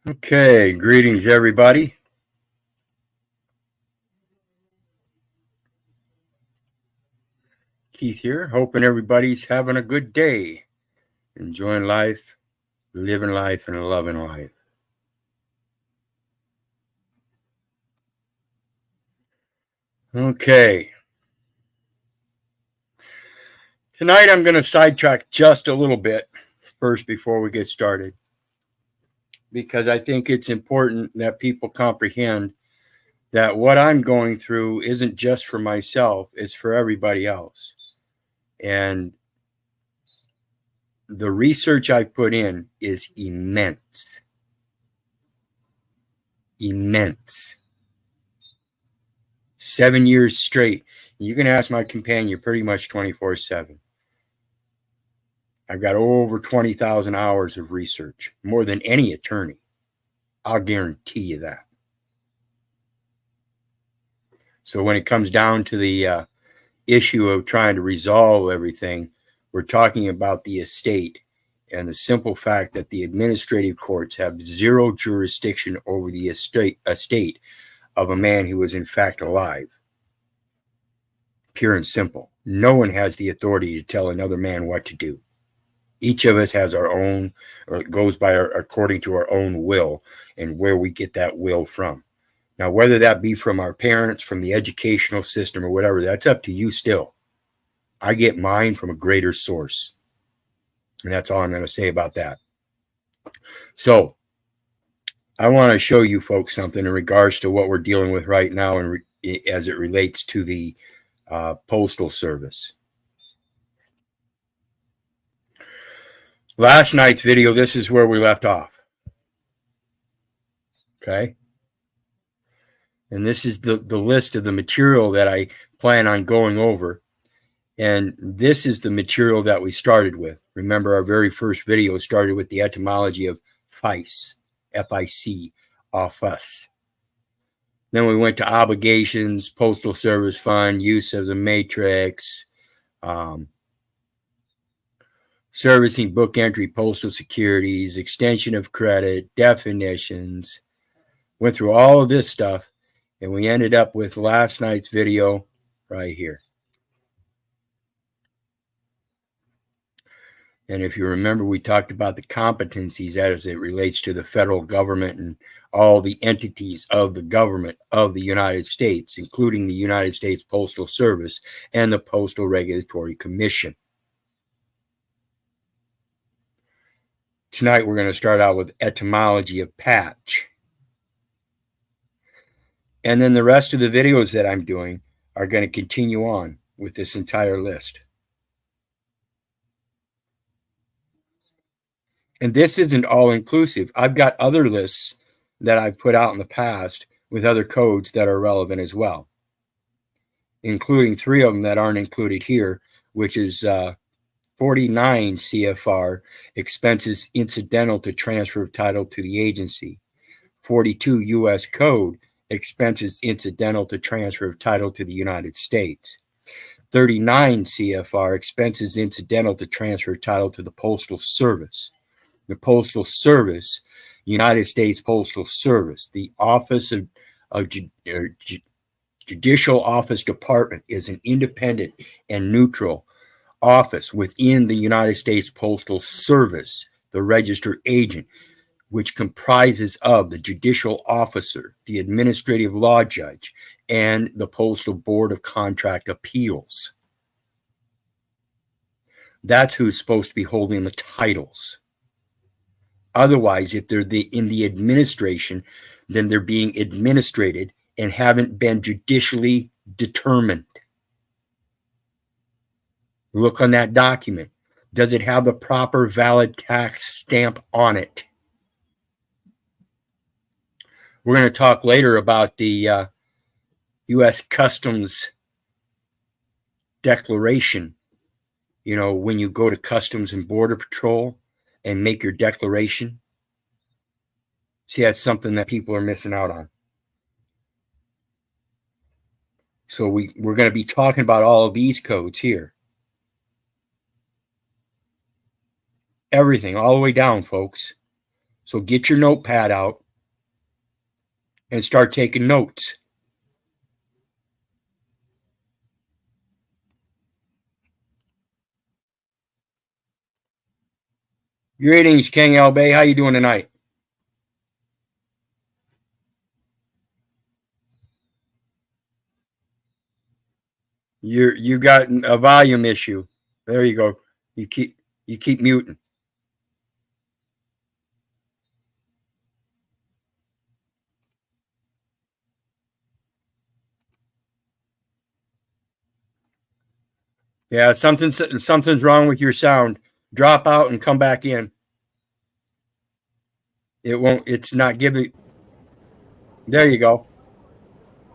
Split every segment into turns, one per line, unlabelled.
Okay, greetings everybody. Keith here, hoping everybody's having a good day, enjoying life, living life, and loving life. Okay. Tonight I'm going to sidetrack just a little bit first before we get started, because I think it's important that people comprehend that what I'm going through isn't just for myself, it's for everybody else. And the research I put in is immense. Immense. 7 years straight. You can ask my companion pretty much 24/7. I've got over 20,000 hours of research, more than any attorney. I'll guarantee you that. So when it comes down to the issue of trying to resolve everything, we're talking about the estate and the simple fact that the administrative courts have zero jurisdiction over the estate of a man who is in fact alive. Pure and simple. No one has the authority to tell another man what to do. Each of us has our own, or it goes by according to our own will and where we get that will from. Now, whether that be from our parents, from the educational system, or whatever, that's up to you still. I get mine from a greater source. And that's all I'm going to say about that. So, I want to show you folks something in regards to what we're dealing with right now and as it relates to the Postal Service. Last night's video, this is where we left off. Okay. And this is the list of the material that I plan on going over. And this is the material that we started with. Remember, our very first video started with the etymology of FICE, F-I-C, office. Then we went to obligations, Postal Service Fund, use of the matrix, servicing book entry, postal securities, extension of credit, definitions. Went through all of this stuff, and we ended up with last night's video right here. And if you remember, we talked about the competencies as it relates to the federal government and all the entities of the government of the United States, including the United States Postal Service and the Postal Regulatory Commission. Tonight, we're going to start out with etymology of patch. And then the rest of the videos that I'm doing are going to continue on with this entire list. And this isn't all inclusive. I've got other lists that I've put out in the past with other codes that are relevant as well, including 3 of them that aren't included here, which is 49 CFR, expenses incidental to transfer of title to the agency. 42 U.S. Code, expenses incidental to transfer of title to the United States. 39 CFR, expenses incidental to transfer of title to the Postal Service. The Postal Service, United States Postal Service, the Office of Judicial Office Department is an independent and neutral office within the United States Postal Service, the registered agent, which comprises of the judicial officer, the administrative law judge, and the Postal Board of Contract Appeals. That's who's supposed to be holding the titles. Otherwise, if they're in the administration, then they're being administrated and haven't been judicially determined. Look on that document. Does it have the proper valid tax stamp on it? We're going to talk later about the U.S. Customs declaration. You know, when you go to Customs and Border Patrol and make your declaration. See, that's something that people are missing out on. So we're going to be talking about all of these codes here. Everything, all the way down, folks. So get your notepad out and start taking notes. Greetings, King L Bay. How you doing tonight? You got a volume issue. There you go. You keep muting. Yeah, something's wrong with your sound. Drop out and come back in. It won't. It's not giving. There you go.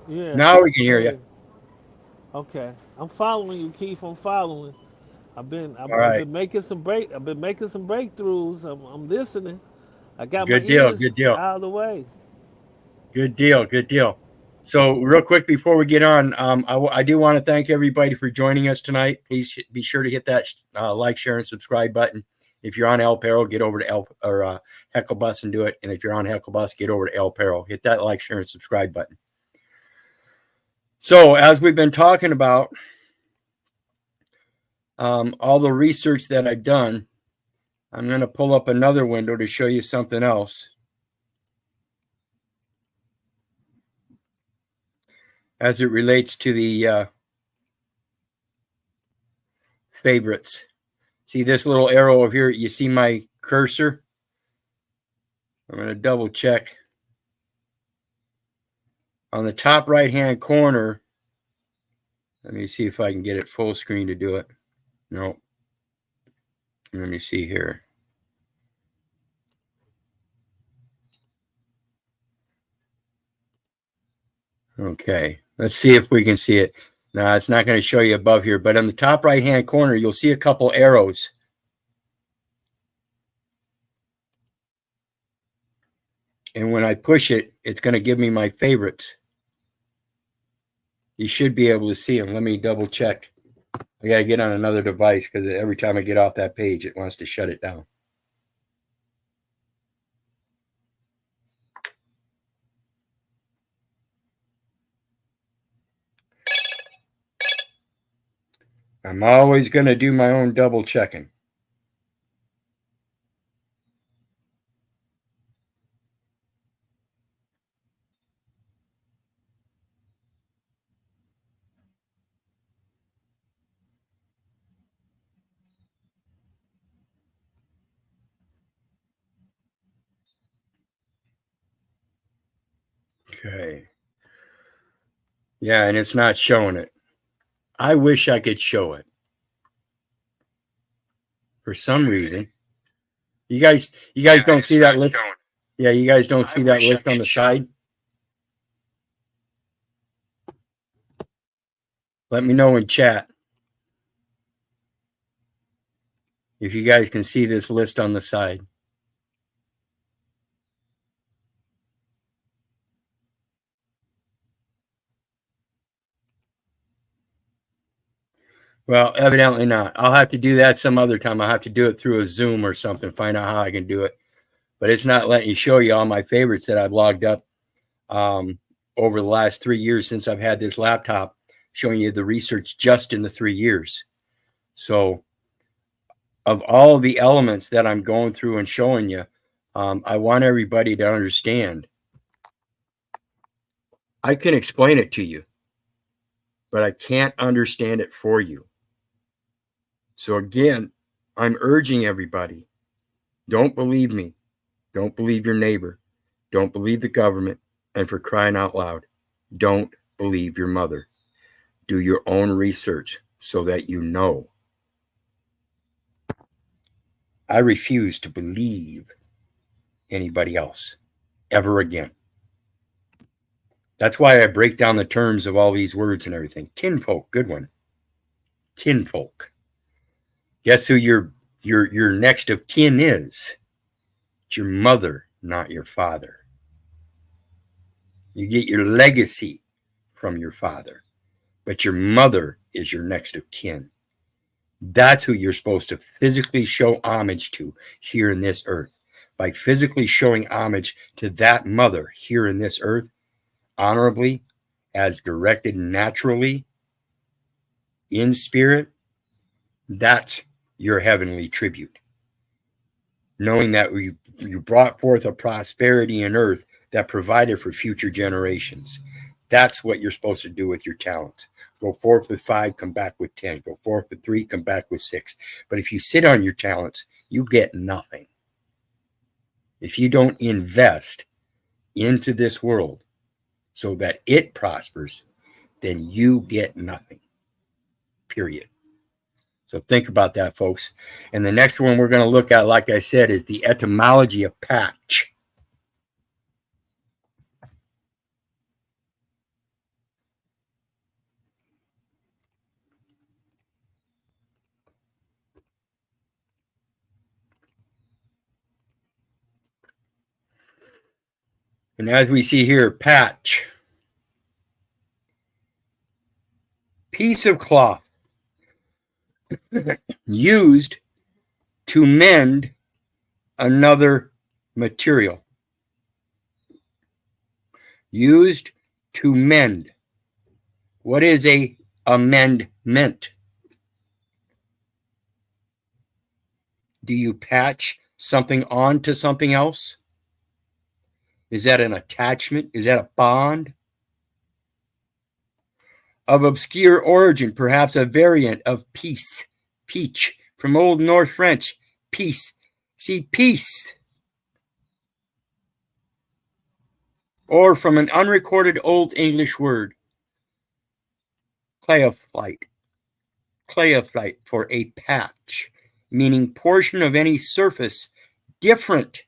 Yeah.
Now we can hear you.
Hey. Okay. I'm following you, Keith. I'm following.
All
I've
right.
been making some breakthroughs. I'm listening. I got my
Good deal.
ears
Good deal.
out of the way.
Good deal. Good deal. So, real quick before we get on, I do want to thank everybody for joining us tonight. Please be sure to hit that like, share, and subscribe button. If you're on El Perro, get over to Heckle Bus and do it. And if you're on Heckle Bus, get over to El Perro. Hit that like, share, and subscribe button. So, as we've been talking about, all the research that I've done, I'm going to pull up another window to show you something else. As it relates to the favorites. See this little arrow over here? You see my cursor? I'm going to double check. On the top right-hand corner, let me see if I can get it full screen to do it. No. Let me see here. Okay. Let's see if we can see it. No, it's not going to show you above here, but on the top right-hand corner, you'll see a couple arrows. And when I push it, it's going to give me my favorites. You should be able to see them. Let me double check. I got to get on another device because every time I get off that page, it wants to shut it down. I'm always going to do my own double checking. Okay. Yeah, and it's not showing it. I wish I could show it. For some reason. You guys don't see that list? Yeah, you guys don't see that list on the side? Let me know in chat if you guys can see this list on the side. Well, evidently not. I'll have to do that some other time. I'll have to do it through a Zoom or something, find out how I can do it. But it's not letting you show you all my favorites that I've logged up over the last 3 years since I've had this laptop, showing you the research just in the 3 years. So of all the elements that I'm going through and showing you, I want everybody to understand. I can explain it to you, but I can't understand it for you. So again, I'm urging everybody, don't believe me. Don't believe your neighbor. Don't believe the government. And for crying out loud, don't believe your mother. Do your own research so that you know. I refuse to believe anybody else ever again. That's why I break down the terms of all these words and everything. Kinfolk, good one. Kinfolk. Guess who your next of kin is? It's your mother, not your father. You get your legacy from your father, but your mother is your next of kin. That's who you're supposed to physically show homage to here in this earth. by physically showing homage to that mother here in this earth, honorably, as directed naturally in spirit, that's your heavenly tribute. Knowing that you brought forth a prosperity in earth that provided for future generations. That's what you're supposed to do with your talents. Go forth with 5, come back with 10. Go forth with 3, come back with 6. But if you sit on your talents, you get nothing. If you don't invest into this world so that it prospers, then you get nothing. Period. So think about that, folks. And the next one we're going to look at, like I said, is the etymology of patch. And as we see here, patch, piece of cloth used to mend another material. Used to mend. What is a amendment? Do you patch something onto something else? Is that an attachment? Is that a bond? Of obscure origin, perhaps a variant of peace, peach, from Old North French, peace. See, peace. Or from an unrecorded Old English word, cleophyte. Cleophyte for a patch, meaning portion of any surface different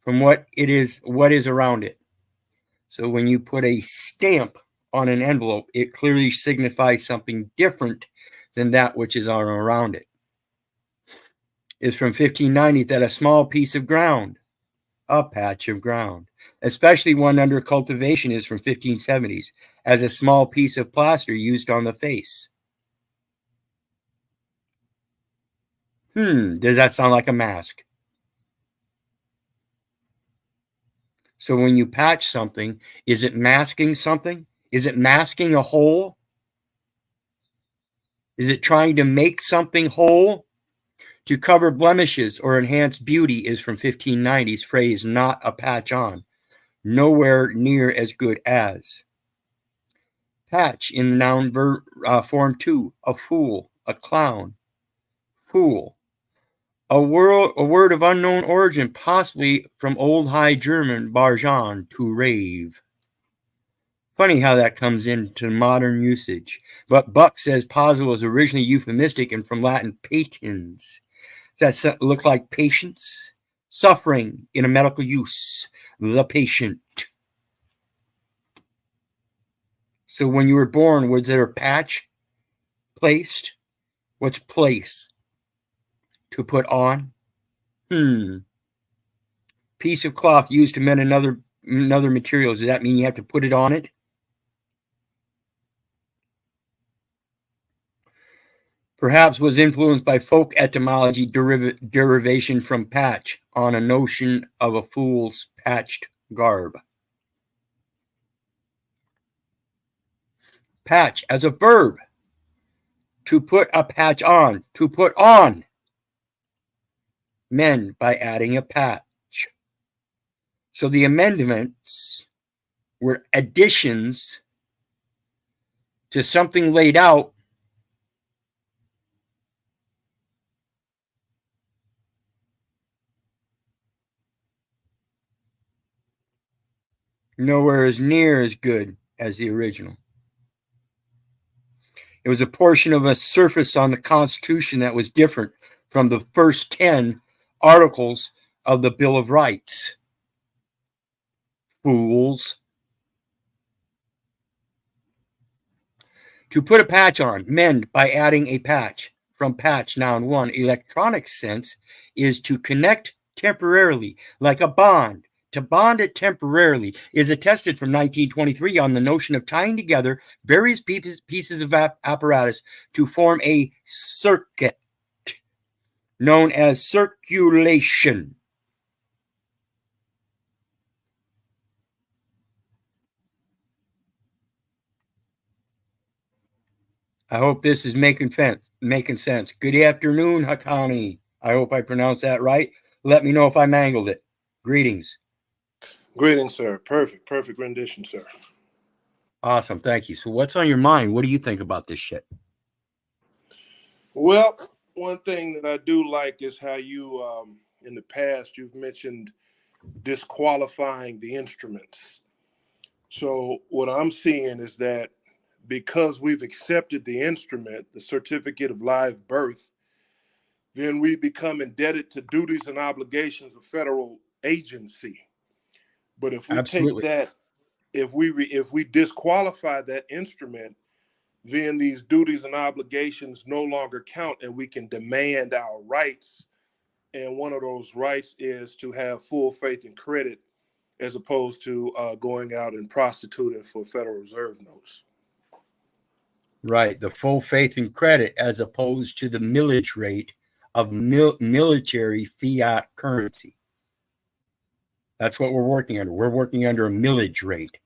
from what is around it. So when you put a stamp on an envelope, it clearly signifies something different than that which is on around it. It's from 1590 that a small piece of ground, a patch of ground, especially one under cultivation, is from 1570s, as a small piece of plaster used on the face. Does that sound like a mask? So when you patch something, is it masking something? Is it masking a hole? Is it trying to make something whole? To cover blemishes or enhance beauty is from 1590's phrase, not a patch on. Nowhere near as good as. Patch in the noun form 2, a fool, a clown. Fool. A word of unknown origin, possibly from Old High German, barjan, to rave. Funny how that comes into modern usage. But Buck says Pozzo was originally euphemistic and from Latin patens. Does that look like patience? Suffering in a medical use. The patient. So when you were born, was there a patch placed? What's place? To put on? Piece of cloth used to mend another material. Does that mean you have to put it on it? Perhaps was influenced by folk etymology derivation from patch on a notion of a fool's patched garb. Patch as a verb. To put a patch on. To put on. Mend by adding a patch. So the amendments were additions to something laid out nowhere as near as good as the original. It was a portion of a surface on the Constitution that was different from the first 10 articles of the Bill of Rights. Fools. To put a patch on, mend by adding a patch. From patch, noun 1, electronic sense, is to connect temporarily, like a bond. To bond it temporarily is attested from 1923 on the notion of tying together various pieces of apparatus to form a circuit known as circulation. I hope this is making sense. Good afternoon, Hatani. I hope I pronounced that right. Let me know if I mangled it. Greetings.
Greetings, sir. Perfect rendition, sir.
Awesome. Thank you. So what's on your mind? What do you think about this shit?
Well, one thing that I do like is how you, in the past, you've mentioned disqualifying the instruments. So what I'm seeing is that because we've accepted the instrument, the certificate of live birth, then we become indebted to duties and obligations of federal agency. But if we take
Absolutely.
that, if we disqualify that instrument, then these duties and obligations no longer count and we can demand our rights. And one of those rights is to have full faith and credit as opposed to going out and prostituting for Federal Reserve notes.
Right. The full faith and credit as opposed to the millage rate of military fiat currency. That's what we're working under. We're working under a millage rate.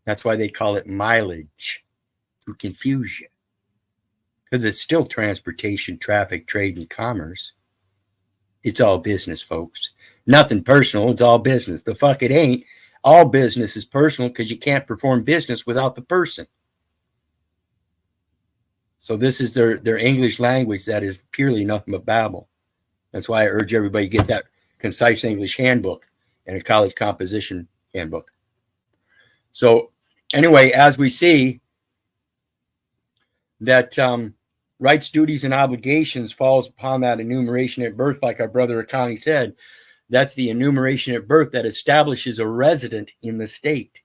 That's why they call it mileage, to confuse you. Because it's still transportation, traffic, trade, and commerce. It's all business, folks. Nothing personal. It's all business. The fuck it ain't. All business is personal because you can't perform business without the person. So this is their English language that is purely nothing but babble. That's why I urge everybody to get that concise English handbook and a college composition handbook. So anyway, as we see that rights, duties, and obligations falls upon that enumeration at birth, like our brother Akani said, that's the enumeration at birth that establishes a resident in the state.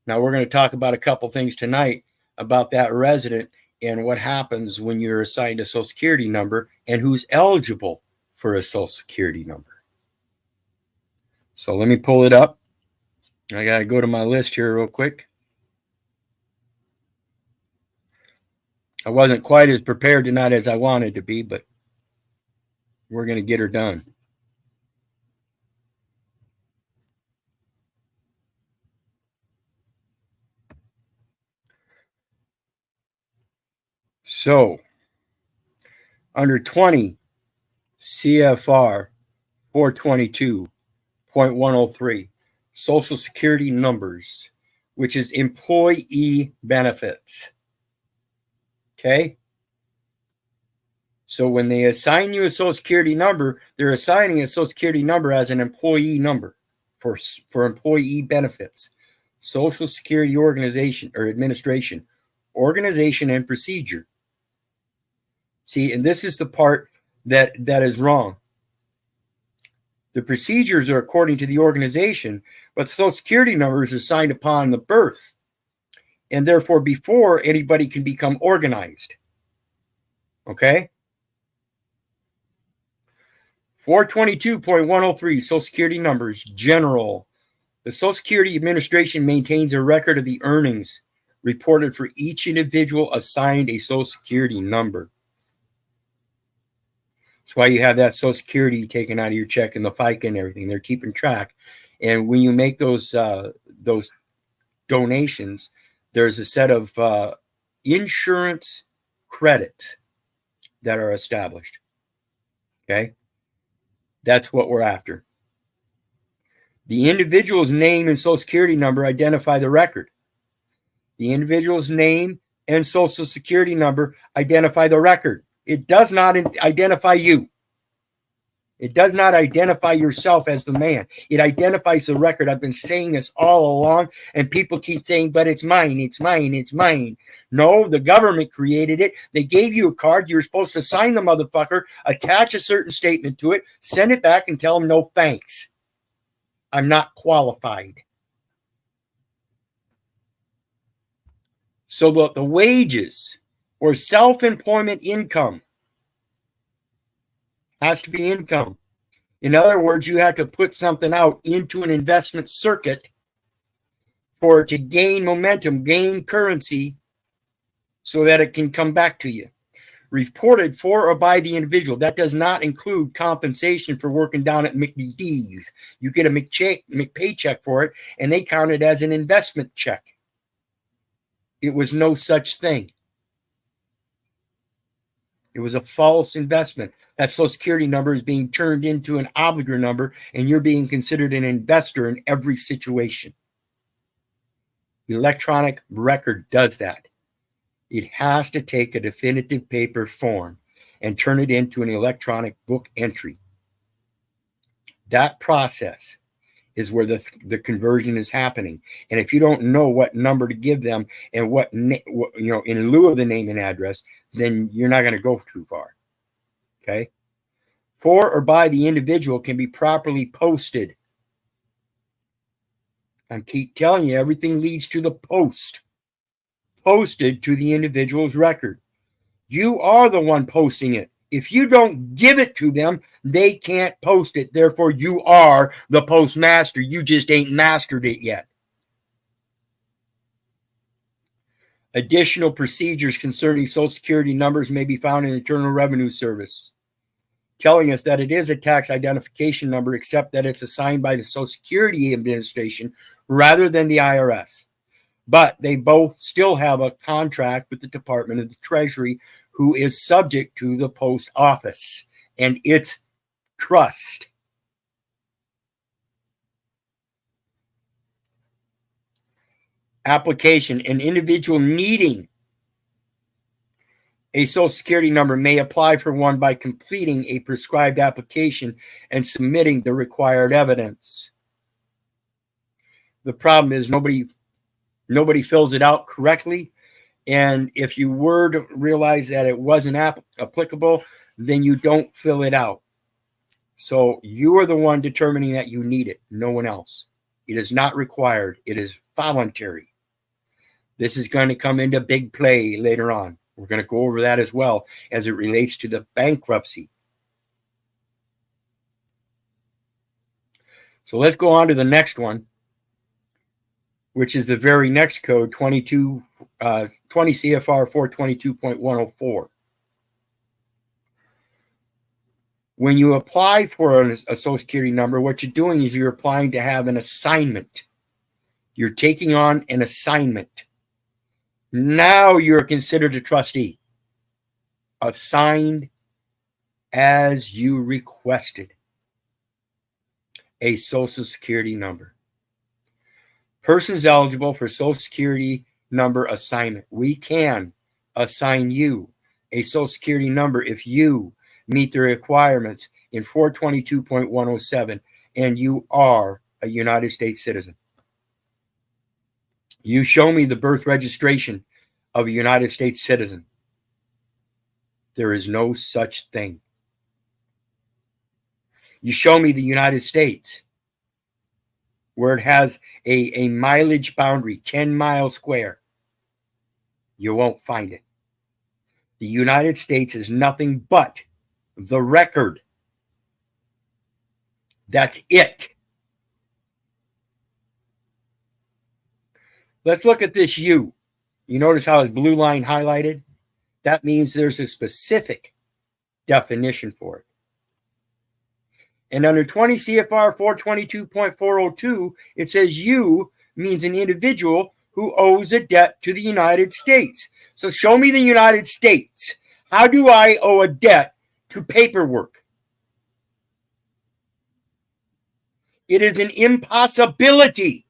Now we're going to talk about a couple things tonight about that resident and what happens when you're assigned a Social Security number and who's eligible for a Social Security number. So let me pull it up. I got to go to my list here real quick. I wasn't quite as prepared tonight as I wanted to be, but we're going to get her done. So, under 20 CFR 422.103, Social Security numbers, which is employee benefits. Okay? So when they assign you a Social Security number, they're assigning a Social Security number as an employee number for employee benefits. Social Security organization or administration, organization and procedure. See, and this is the part that is wrong. The procedures are according to the organization, but the Social Security number is assigned upon the birth, and therefore before anybody can become organized. Okay? 422.103 Social Security numbers, general. The Social Security Administration maintains a record of the earnings reported for each individual assigned a Social Security number. That's why you have that Social Security taken out of your check and the FICA and everything. They're keeping track. And when you make those donations, there's a set of insurance credits that are established. Okay? That's what we're after. The individual's name and Social Security number identify the record. The individual's name and Social Security number identify the record. It does not identify you. It does not identify yourself as the man. It identifies the record. I've been saying this all along, and people keep saying, but it's mine, it's mine, it's mine. No, the government created it. They gave you a card. You're supposed to sign the motherfucker, attach a certain statement to it, send it back, and tell them no thanks. I'm not qualified. So the wages or self-employment income has to be income. In other words, you have to put something out into an investment circuit for it to gain momentum, gain currency, so that it can come back to you. Reported for or by the individual. That does not include compensation for working down at McDee's. You get a McPaycheck for it, and they count it as an investment check. It was no such thing. It was a false investment. That Social Security number is being turned into an obligor number, and you're being considered an investor in every situation. The electronic record does that. It has to take a definitive paper form and turn it into an electronic book entry. That process is where the conversion is happening. And if you don't know what number to give them and what in lieu of the name and address, then you're not going to go too far. Okay? For or by the individual can be properly posted. I keep telling you, everything leads to the post. Posted to the individual's record. You are the one posting it. If you don't give it to them, they can't post it. Therefore, you are the postmaster. You just ain't mastered it yet. Additional procedures concerning Social Security numbers may be found in the Internal Revenue Service, telling us that it is a tax identification number, except that it's assigned by the Social Security Administration rather than the IRS. But they both still have a contract with the Department of the Treasury, who is subject to the post office and its trust. Application. An individual needing a Social Security number may apply for one by completing a prescribed application and submitting the required evidence. The problem is nobody fills it out correctly. And if you were to realize that it wasn't applicable, then you don't fill it out. So you are the one determining that you need it, no one else. It is not required. It is voluntary. This is going to come into big play later on. We're going to go over that as well as it relates to the bankruptcy. So let's go on to the next one, which is the very next code, 20 CFR 422.104. When you apply for a Social Security number, what you're doing is you're applying to have an assignment. You're taking on an assignment. Now you're considered a trustee. Assigned as you requested. A Social Security number. Persons eligible for Social Security number assignment. We can assign you a Social Security number if you meet the requirements in 422.107 and you are a United States citizen. You show me the birth registration of a United States citizen. There is no such thing. You show me the United States, where it has a mileage boundary, 10 miles square. You won't find it. The United States is nothing but the record. That's it. Let's look at this U. You notice how it's blue line highlighted? That means there's a specific definition for it. And under 20 CFR 422.402, it says U means an individual who owes a debt to the United States. So show me the United States. How do I owe a debt to paperwork? It is an impossibility.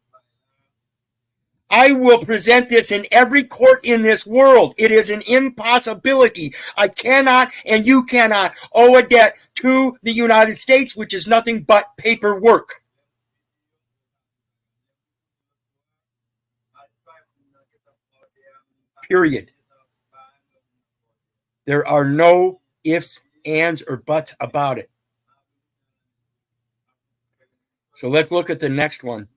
I will present this in every court in this world. It is an impossibility. I cannot and you cannot owe a debt to the United States, which is nothing but paperwork. Period. There are no ifs, ands, or buts about it. So let's look at the next one.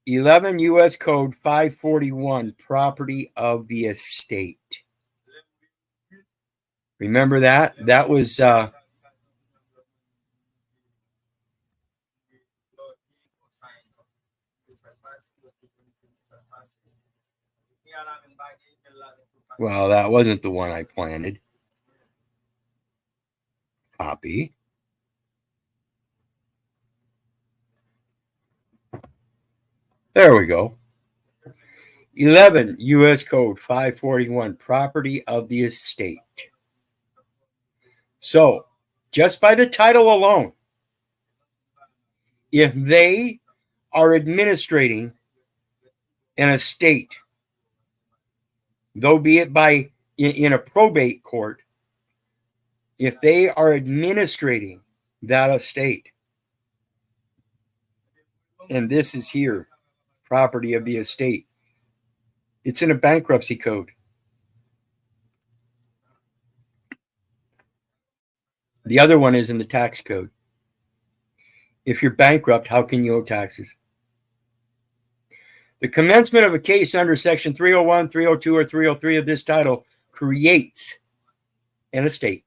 11 U.S. Code 541, property of the estate. Remember that? That was well, that wasn't the one I planted. Copy. There we go. 11 U.S. Code 541, property of the estate. So, just by the title alone, if they are administrating an estate, though be it by in a probate court, if they are administrating that estate, and this is here, property of the estate, it's in a bankruptcy code. The other one is in the tax code. If you're bankrupt, how can you owe taxes? The commencement of a case under Section 301, 302, or 303 of this title creates an estate.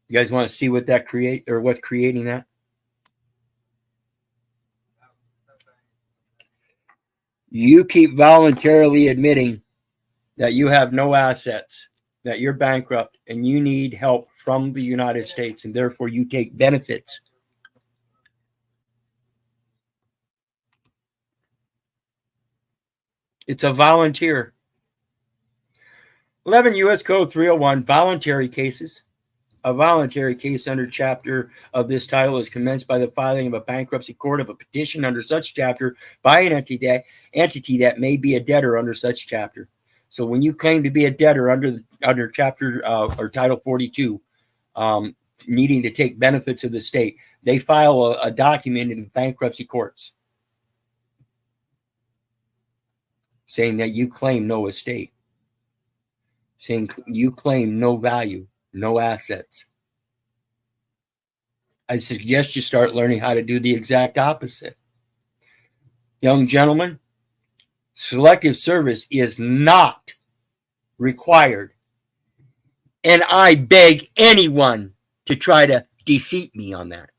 You guys want to see what that create or what's creating that? You keep voluntarily admitting that you have no assets, that you're bankrupt, and you need help from the United States, and therefore you take benefits. It's a volunteer. 11 U.S. Code 301, voluntary cases. A voluntary case under chapter of this title is commenced by the filing of a bankruptcy court of a petition under such chapter by an entity that may be a debtor under such chapter. So when you claim to be a debtor under chapter or title 42, needing to take benefits of the state, they file a document in the bankruptcy courts saying that you claim no estate, saying you claim no value, no assets. I suggest you start learning how to do the exact opposite. Young gentlemen, selective service is not required. And I beg anyone to try to defeat me on that.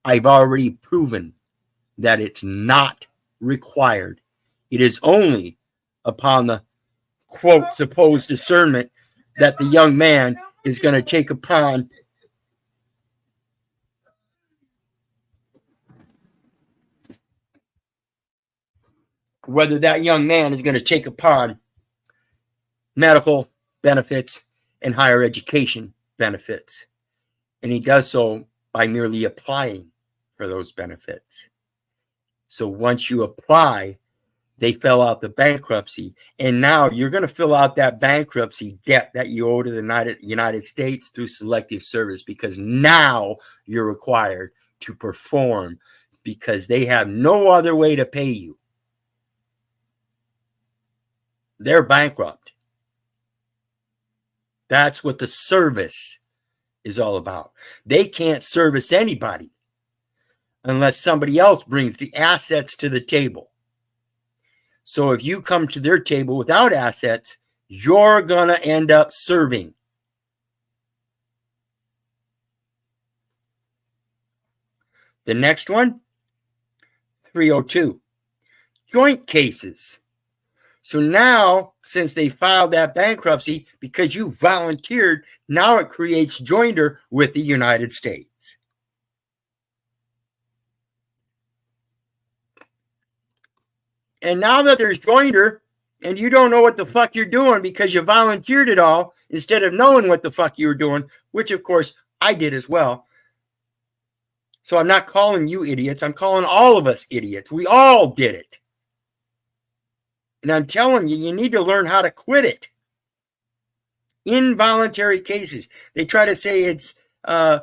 I've already proven that it's not required. It is only upon the, quote, supposed discernment that the young man is going to take upon whether that young man is going to take upon medical benefits and higher education benefits. And he does so by merely applying for those benefits. So once you apply, they fill out the bankruptcy. And now you're going to fill out that bankruptcy debt that you owe to the United States through selective service, because now you're required to perform because they have no other way to pay you. They're bankrupt. That's what the service is all about. They can't service anybody unless somebody else brings the assets to the table. So if you come to their table without assets, you're going to end up serving. The next one, 302, joint cases. So now, since they filed that bankruptcy, because you volunteered, now it creates joinder with the United States. And now that there's joinder, and you don't know what the fuck you're doing because you volunteered it all instead of knowing what the fuck you were doing, which of course I did as well. So I'm not calling you idiots. I'm calling all of us idiots. We all did it. And I'm telling you, you need to learn how to quit it. Involuntary cases. They try to say it's say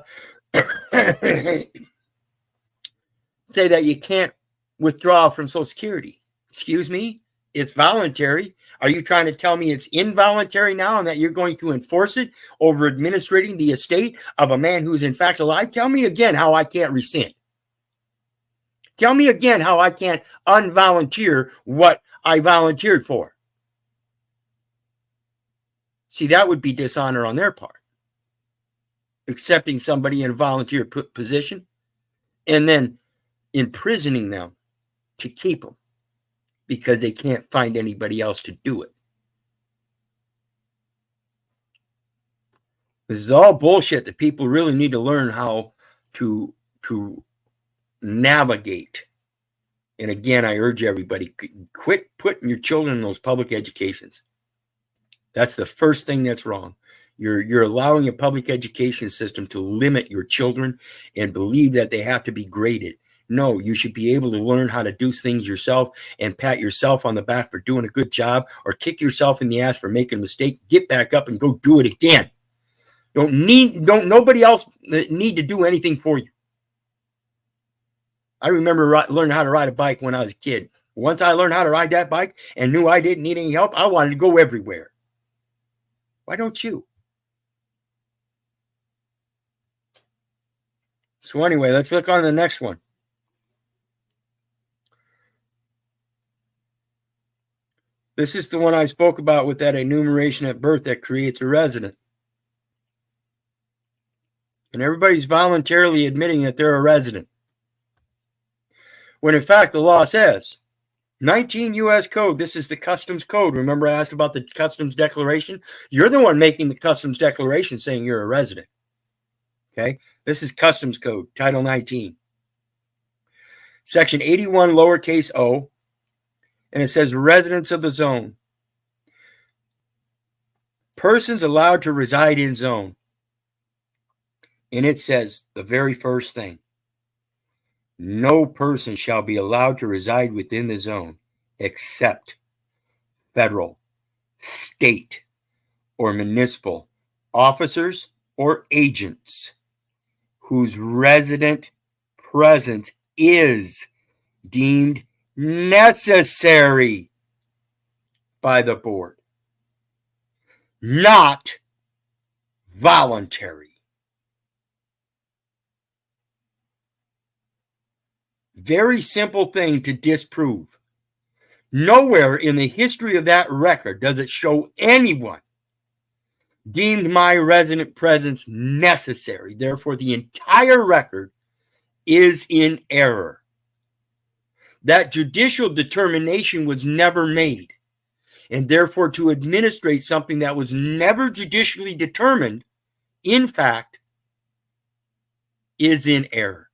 that you can't withdraw from Social Security. Excuse me? It's voluntary. Are you trying to tell me it's involuntary now and that you're going to enforce it over administrating the estate of a man who's in fact alive? Tell me again how I can't rescind. Tell me again how I can't unvolunteer what I volunteered for. See, that would be dishonor on their part. Accepting somebody in a volunteer position and then imprisoning them to keep them because they can't find anybody else to do it. This is all bullshit that people really need to learn how to navigate And again, I urge everybody, quit putting your children in those public educations. That's the first thing that's wrong. You're allowing a public education system to limit your children and believe that they have to be graded. No, you should be able to learn how to do things yourself and pat yourself on the back for doing a good job, or kick yourself in the ass for making a mistake. Get back up and go do it again. Don't nobody else need to do anything for you. I remember learning how to ride a bike when I was a kid. Once I learned how to ride that bike and knew I didn't need any help, I wanted to go everywhere. Why don't you? So anyway, let's look on the next one. This is the one I spoke about with that enumeration at birth that creates a resident. And everybody's voluntarily admitting that they're a resident. When in fact, the law says, 19 U.S. Code, this is the Customs Code. Remember I asked about the Customs Declaration? You're the one making the Customs Declaration saying you're a resident. Okay? This is Customs Code, Title 19. Section 81, lowercase o, and it says residents of the zone. Persons allowed to reside in zone. And it says the very first thing. No person shall be allowed to reside within the zone except federal, state, or municipal officers or agents whose resident presence is deemed necessary by the board, not voluntary. Very simple thing to disprove. Nowhere in the history of that record does it show anyone deemed my resident presence necessary. Therefore, the entire record is in error. That judicial determination was never made. And therefore, to administrate something that was never judicially determined, in fact, is in error.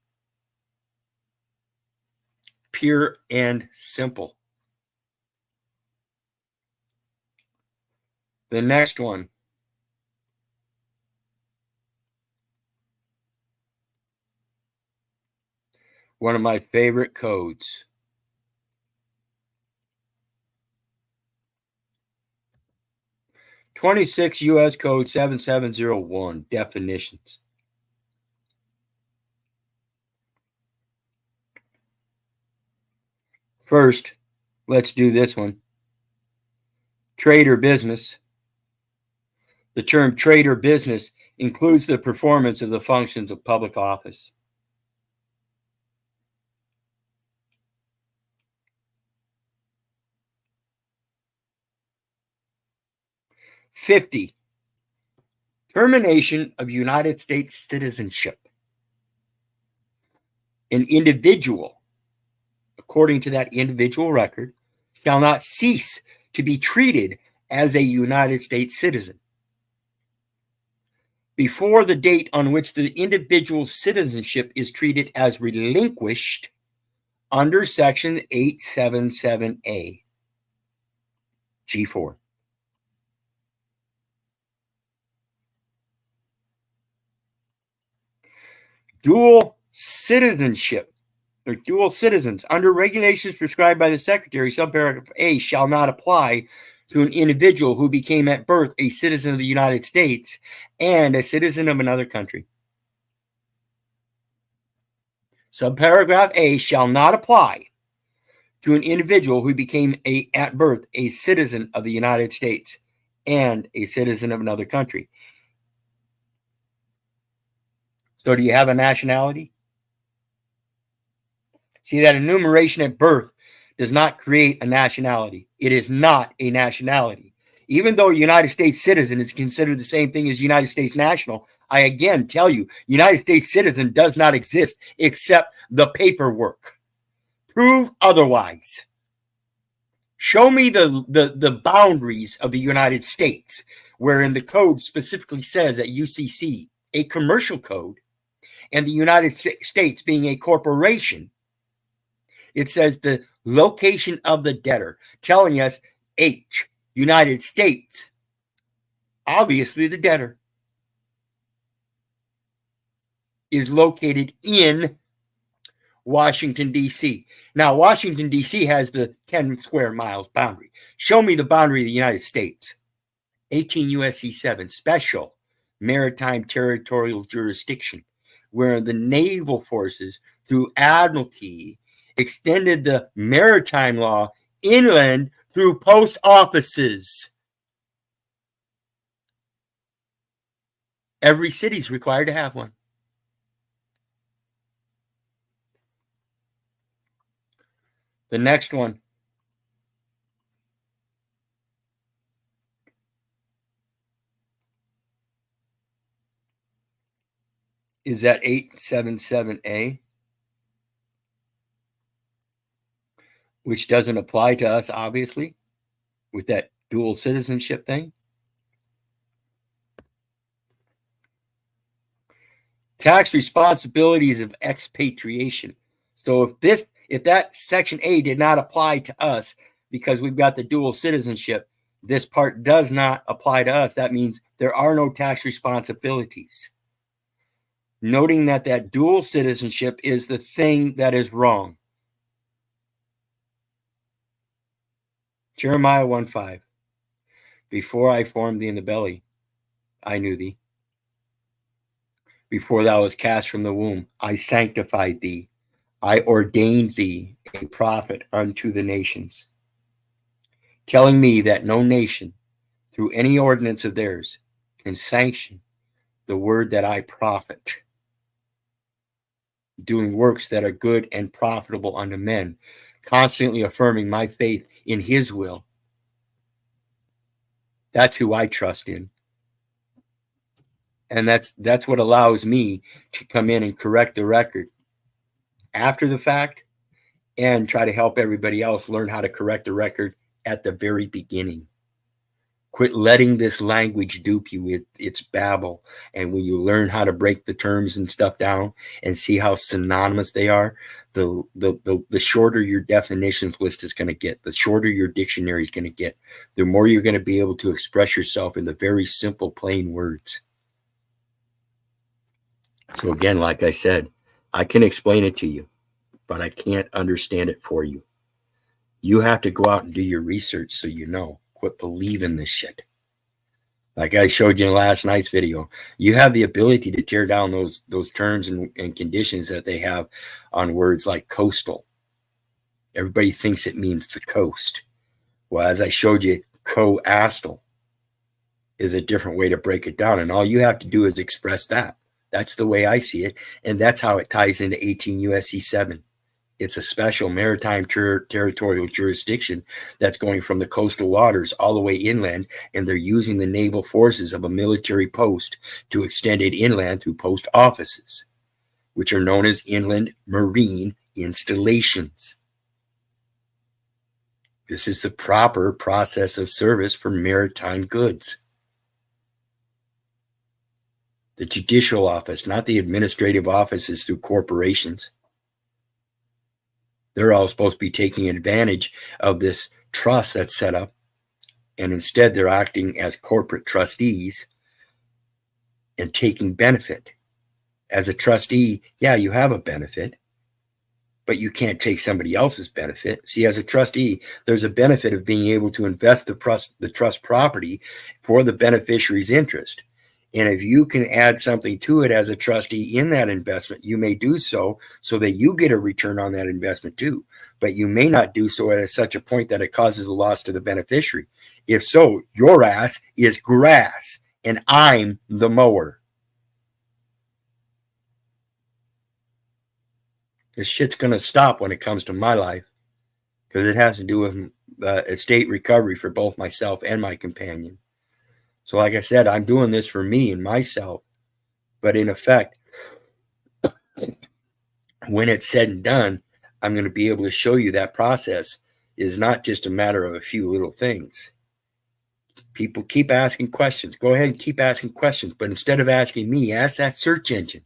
Pure and simple. The next one. One of my favorite codes. (26 U.S. Code 7701), definitions. First, let's do this one. Trade or business. The term trade or business includes the performance of the functions of public office. (50) Termination of United States citizenship. An individual, according to that individual record, shall not cease to be treated as a United States citizen before the date on which the individual's citizenship is treated as relinquished under Section 877A, G4. Dual citizenship or dual citizens under regulations prescribed by the Secretary, subparagraph A, shall not apply to an individual who became at birth a citizen of the United States and a citizen of another country. Subparagraph A shall not apply to an individual who became at birth a citizen of the United States and a citizen of another country. So do you have a nationality? See, that enumeration at birth does not create a nationality. It is not a nationality. Even though a United States citizen is considered the same thing as United States national, I again tell you, United States citizen does not exist except the paperwork. Prove otherwise. Show me the boundaries of the United States, wherein the code specifically says that UCC, a commercial code, and the United States being a corporation, It says the location of the debtor, telling us H, United States. Obviously, the debtor is located in Washington, D.C. Now, Washington, D.C. has the 10 square miles boundary. Show me the boundary of the United States. 18 U.S.C. 7, special maritime territorial jurisdiction, where the naval forces, through admiralty, extended the maritime law inland through post offices. Every city is required to have one. The next one is that 877A, which doesn't apply to us, obviously, with that dual citizenship thing. Tax responsibilities of expatriation. So if that section A did not apply to us because we've got the dual citizenship, this part does not apply to us. That means there are no tax responsibilities. Noting that that dual citizenship is the thing that is wrong. Jeremiah 1:5. Before I formed thee in the belly, I knew thee. Before thou was cast from the womb, I sanctified thee. I ordained thee a prophet unto the nations. Telling me that no nation, through any ordinance of theirs, can sanction the word that I prophet. Doing works that are good and profitable unto men, constantly affirming my faith in his will. That's who I trust in. And that's what allows me to come in and correct the record after the fact and try to help everybody else learn how to correct the record at the very beginning. Quit letting this language dupe you with its babble. And when you learn how to break the terms and stuff down and see how synonymous they are, the shorter your definitions list is going to get, the shorter your dictionary is going to get, the more you're going to be able to express yourself in the very simple, plain words. So again, like I said, I can explain it to you, but I can't understand it for you. You have to go out and do your research so you know. Quit believing this shit. Like I showed you in last night's video, you have the ability to tear down those terms and conditions that they have on words like coastal. Everybody thinks it means the coast. Well, as I showed you, coastal is a different way to break it down. And all you have to do is express that. That's the way I see it. And that's how it ties into 18 U.S.C. 7. It's a special maritime territorial jurisdiction that's going from the coastal waters all the way inland, and they're using the naval forces of a military post to extend it inland through post offices, which are known as inland marine installations. This is the proper process of service for maritime goods. The judicial office, not the administrative offices through corporations. They're all supposed to be taking advantage of this trust that's set up, and instead they're acting as corporate trustees and taking benefit. As a trustee, yeah, you have a benefit, but you can't take somebody else's benefit. See, as a trustee, there's a benefit of being able to invest the trust property for the beneficiary's interest. And if you can add something to it as a trustee in that investment, you may do so that you get a return on that investment too. But you may not do so at such a point that it causes a loss to the beneficiary. If so, your ass is grass and I'm the mower. This shit's going to stop when it comes to my life because it has to do with estate recovery for both myself and my companion. So like I said, I'm doing this for me and myself. But in effect, when it's said and done, I'm going to be able to show you that process is not just a matter of a few little things. People keep asking questions. Go ahead and keep asking questions. But instead of asking me, ask that search engine.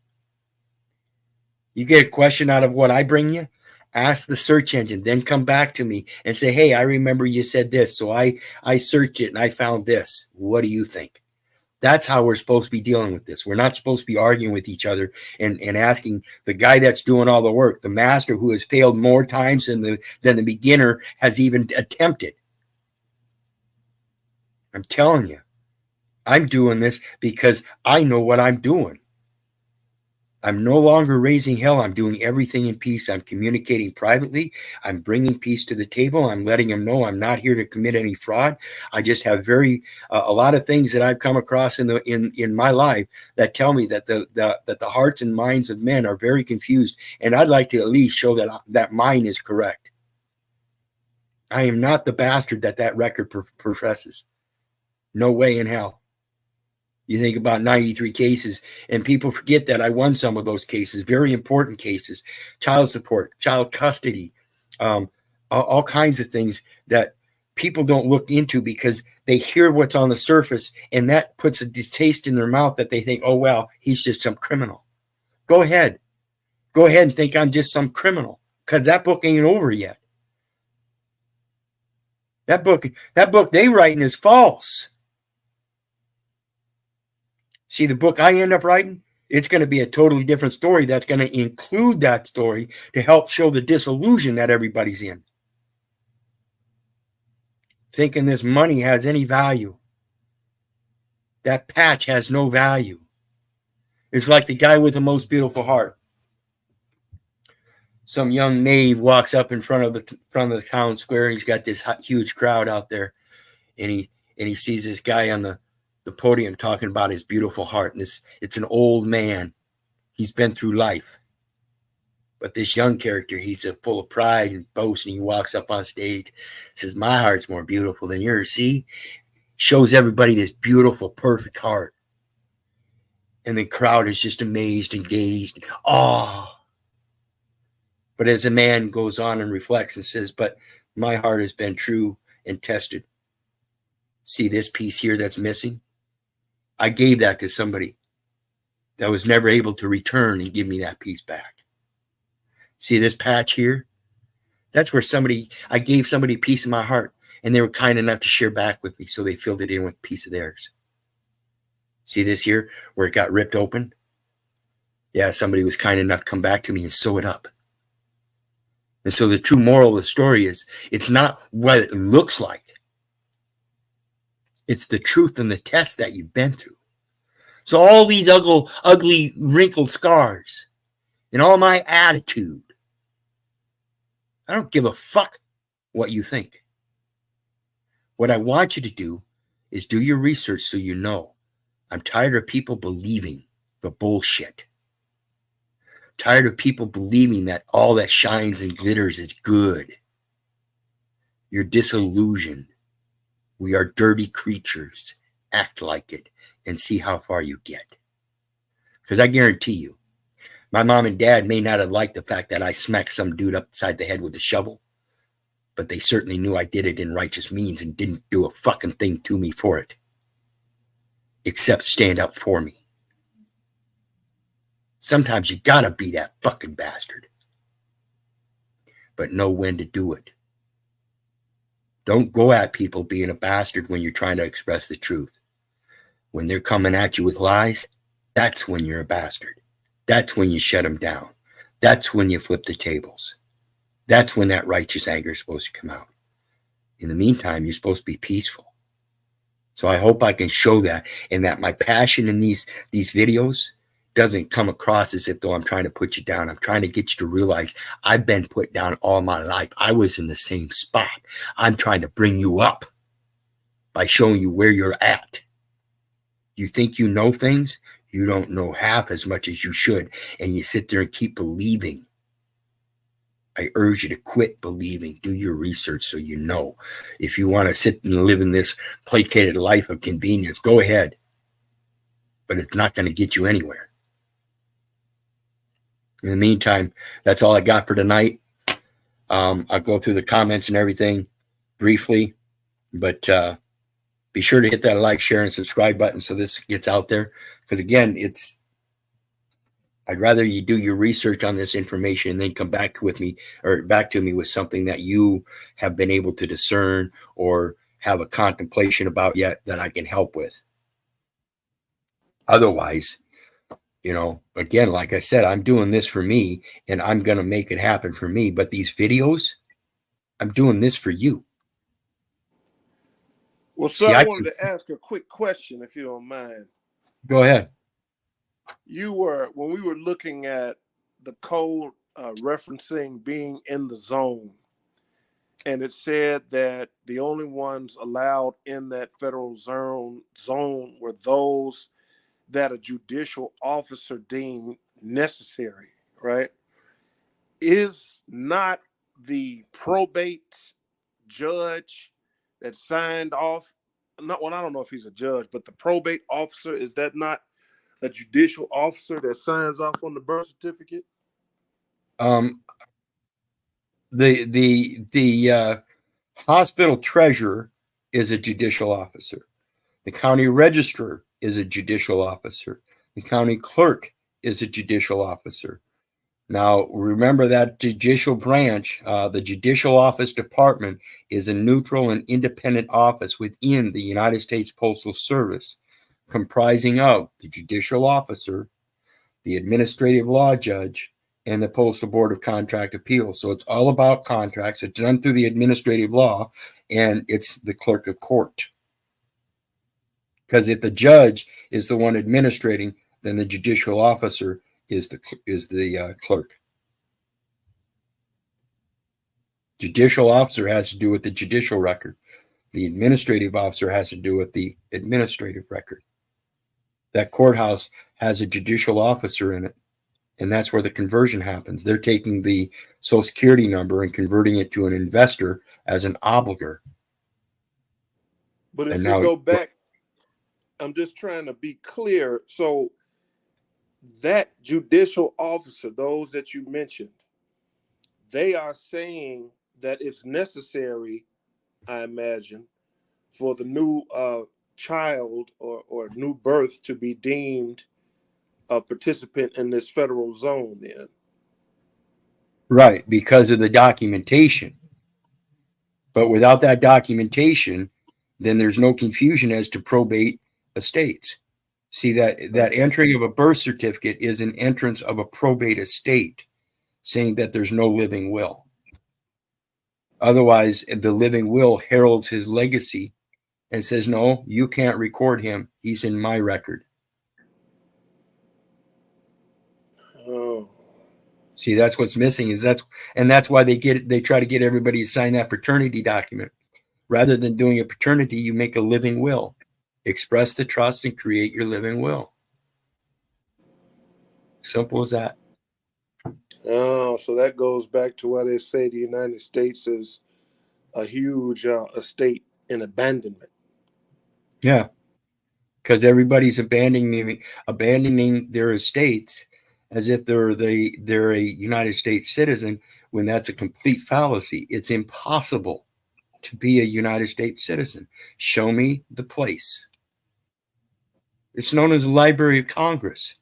You get a question out of what I bring you, Ask the search engine, then come back to me and say, hey, I remember you said this. So I searched it and I found this. What do you think? That's how we're supposed to be dealing with this. We're not supposed to be arguing with each other and asking the guy that's doing all the work, the master who has failed more times than the beginner has even attempted. I'm telling you, I'm doing this because I know what I'm doing. I'm no longer raising hell. I'm doing everything in peace. I'm communicating privately. I'm bringing peace to the table. I'm letting them know I'm not here to commit any fraud. I just have a lot of things that I've come across in my life that tell me that the hearts and minds of men are very confused, and I'd like to at least show that mine is correct. I am not the bastard that record professes. No way in hell. You think about 93 cases, and people forget that I won some of those cases, very important cases, child support, child custody, all kinds of things that people don't look into because they hear what's on the surface, and that puts a distaste in their mouth that they think, oh, well, he's just some criminal. Go ahead. Go ahead and think I'm just some criminal, because that book ain't over yet. That book they writing is false. See, the book I end up writing, it's going to be a totally different story that's going to include that story to help show the disillusion that everybody's in. Thinking this money has any value. That patch has no value. It's like the guy with the most beautiful heart. Some young knave walks up in front of the town square, and he's got this huge crowd out there, and he sees this guy on the podium talking about his beautiful heart. And it's an old man. He's been through life. But this young character, he's full of pride and boast, and he walks up on stage, says, my heart's more beautiful than yours. See? Shows everybody this beautiful, perfect heart. And the crowd is just amazed and gazed. Oh. But as the man goes on and reflects and says, but my heart has been true and tested. See this piece here that's missing? I gave that to somebody that was never able to return and give me that piece back. See this patch here? That's where I gave somebody a piece of my heart, and they were kind enough to share back with me, so they filled it in with a piece of theirs. See this here, where it got ripped open? Yeah, somebody was kind enough to come back to me and sew it up. And so the true moral of the story is, it's not what it looks like. It's the truth and the test that you've been through. So all these ugly, wrinkled scars and all my attitude, I don't give a fuck what you think. What I want you to do is do your research so you know. I'm tired of people believing the bullshit. Tired of people believing that all that shines and glitters is good. You're disillusioned. We are dirty creatures. Act like it and see how far you get. Because I guarantee you, my mom and dad may not have liked the fact that I smacked some dude upside the head with a shovel, but they certainly knew I did it in righteous means and didn't do a fucking thing to me for it, except stand up for me. Sometimes you gotta be that fucking bastard, but know when to do it. Don't go at people being a bastard when you're trying to express the truth. When they're coming at you with lies, that's when you're a bastard. That's when you shut them down. That's when you flip the tables. That's when that righteous anger is supposed to come out. In the meantime, you're supposed to be peaceful. So I hope I can show that, and that my passion in these videos doesn't come across as if though I'm trying to put you down. I'm trying to get you to realize I've been put down all my life. I was in the same spot. I'm trying to bring you up by showing you where you're at. You think you know things? You don't know half as much as you should, and you sit there and keep believing. I urge you to quit believing. Do your research so you know. If you want to sit and live in this placated life of convenience, go ahead. But it's not going to get you anywhere. In the meantime, that's all I got for tonight. I'll go through the comments and everything briefly, but be sure to hit that like, share, and subscribe button so this gets out there. Because again, I'd rather you do your research on this information and then come back with me or back to me with something that you have been able to discern or have a contemplation about yet that I can help with. Otherwise, you know, again, like I said, I'm doing this for me and I'm going to make it happen for me. But these videos, I'm doing this for you.
Well, sir,
See,
I
I
wanted
can
to ask a quick question, if you don't mind.
go ahead.
When we were looking at the code referencing being in the zone, and it said that the only ones allowed in that federal zone were those that a judicial officer deemed necessary, right? Is not the probate judge that signed off, not, well, I don't know if he's a judge, but the probate officer, is that not a judicial officer that signs off on the birth certificate?
Um, the hospital treasurer is a judicial officer. The county registrar is a judicial officer. The county clerk is a judicial officer. Now, remember that judicial branch, the judicial office department, is a neutral and independent office within the United States Postal Service, comprising of the judicial officer, the administrative law judge, and the Postal Board of Contract Appeals. So it's all about contracts. It's done through the administrative law, and it's the clerk of court. Because if the judge is the one administrating, then the judicial officer is the clerk. Judicial officer has to do with the judicial record. The administrative officer has to do with the administrative record. That courthouse has a judicial officer in it, and that's where the conversion happens. They're taking the Social Security number and converting it to an investor as an obligor.
But if
And
we
now,
go back, I'm just trying to be clear. So that judicial officer, those that you mentioned, they are saying that it's necessary, I imagine, for the new child or new birth to be deemed a participant in this federal zone then.
right, because of the documentation. But without that documentation, then there's no confusion as to probate estates. See, that entering of a birth certificate is an entrance of a probate estate, saying that there's no living will. Otherwise, the living will heralds his legacy and says, no, you can't record him. He's in my record.
Oh.
See, that's what's missing that's why they try to get everybody to sign that paternity document. Rather than doing a paternity, you make a living will. Express the trust and create your living will. Simple as that.
Oh, so that goes back to why they say the United States is a huge estate in abandonment.
Yeah, because everybody's abandoning their estates as if they're a United States citizen, when that's a complete fallacy. It's impossible to be a United States citizen. Show me the place. It's known as the Library of Congress.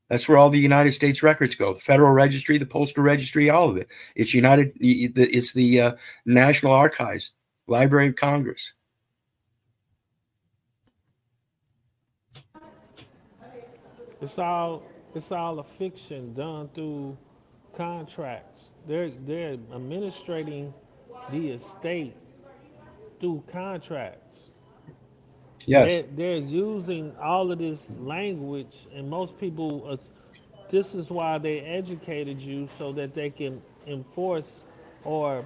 That's where all the United States records go. The Federal Registry, the Postal Registry, all of it. It's the National Archives, Library of Congress.
It's all a fiction done through contracts. They're administrating the estate through contracts.
Yes.
They're using all of this language, and most people. This is why they educated you so that they can enforce, or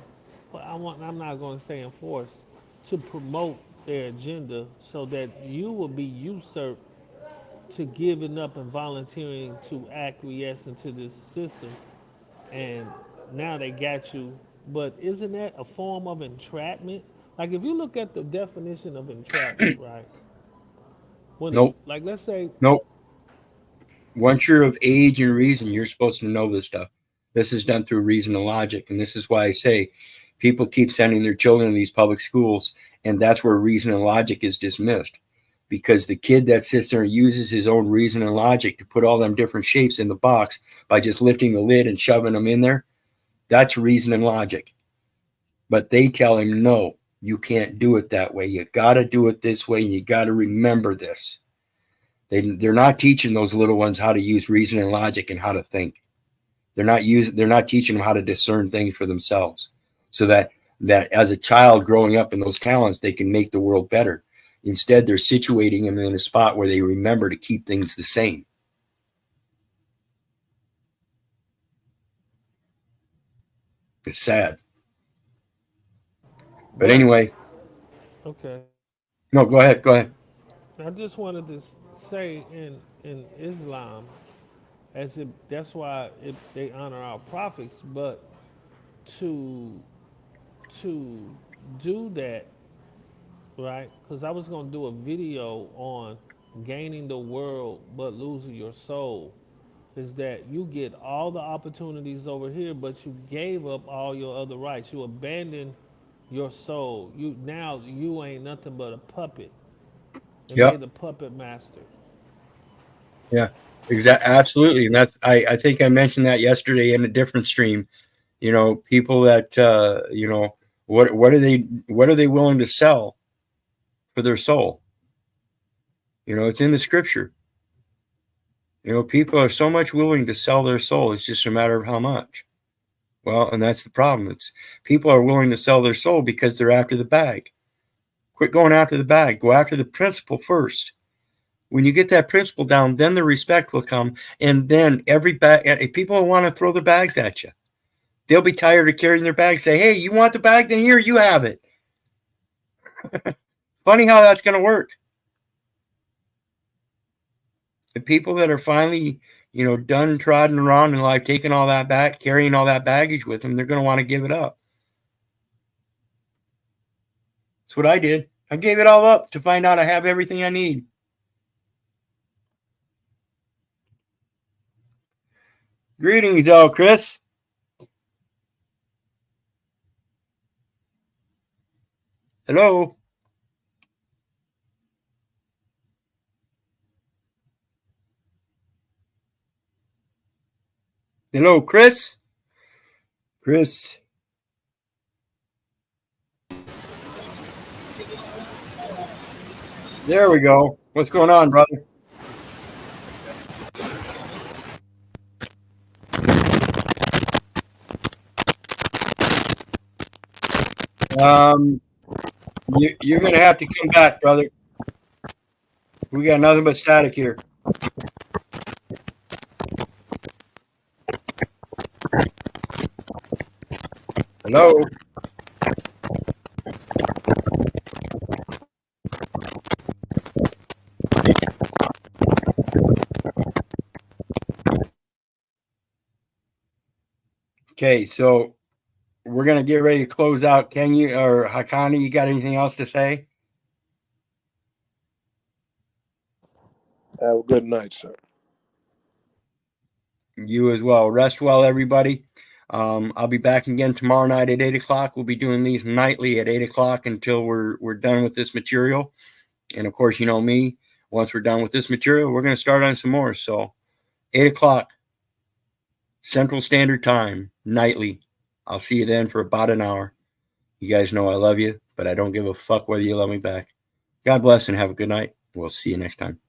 I'm not going to say enforce, to promote their agenda, so that you will be usurped to giving up and volunteering to acquiesce into this system. And now they got you. But isn't that a form of entrapment? Like if you look at the definition of entrapment, right?
Nope.
Like let's say,
Nope. Once you're of age and reason, you're supposed to know this stuff. This is done through reason and logic. And this is why I say people keep sending their children to these public schools, and that's where reason and logic is dismissed. because the kid that sits there and uses his own reason and logic to put all them different shapes in the box by just lifting the lid and shoving them in there, that's reason and logic. But they tell him, no, you can't do it that way. You got to do it this way, and you got to remember this. They're not teaching those little ones how to use reason and logic and how to think. They're not teaching them how to discern things for themselves, so that as a child growing up in those talents, they can make the world better. Instead, they're situating them in a spot where they remember to keep things the same. It's sad. But anyway.
Okay.
No, go ahead. Go ahead.
I just wanted to say in Islam, as if that's why they honor our prophets, but to to do that, right? Because I was gonna do a video on gaining the world but losing your soul. Is that you get all the opportunities over here, but you gave up all your other rights. You abandoned your soul. You ain't nothing but a puppet, and they
Yep.
the puppet master.
Yeah. Exactly. Absolutely. And I think I mentioned that yesterday in a different stream. People that what are they willing to sell for their soul? It's in the scripture. People are so much willing to sell their soul. It's just a matter of how much. Well, and that's the problem. It's people are willing to sell their soul because they're after the bag. Quit going after the bag. Go after the principle first. When you get that principle down, then the respect will come. And then people will want to throw the bags at you. They'll be tired of carrying their bag. Say, hey, you want the bag? Then here, you have it. Funny how that's going to work. The people that are finally, done trotting around in life, taking all that back, carrying all that baggage with them, they're going to want to give it up. That's what I did. I gave it all up to find out I have everything I need. Greetings, Chris. Hello. Hello, Chris. Chris. There we go. What's going on, brother? You're going to have to come back, brother. We got nothing but static here. Hello. Okay, so we're going to get ready to close out. Can you, or Hakani, you got anything else to say?
Have a good night, sir.
You as well. Rest well, everybody. I'll be back again tomorrow night at 8 o'clock. We'll be doing these nightly at 8 o'clock until we're done with this material. And of course, you know me, once we're done with this material, we're going to start on some more. So 8 o'clock Central Standard Time, nightly. I'll see you then for about an hour. You guys know I love you, but I don't give a fuck whether you love me back. God bless and have a good night. We'll see you next time.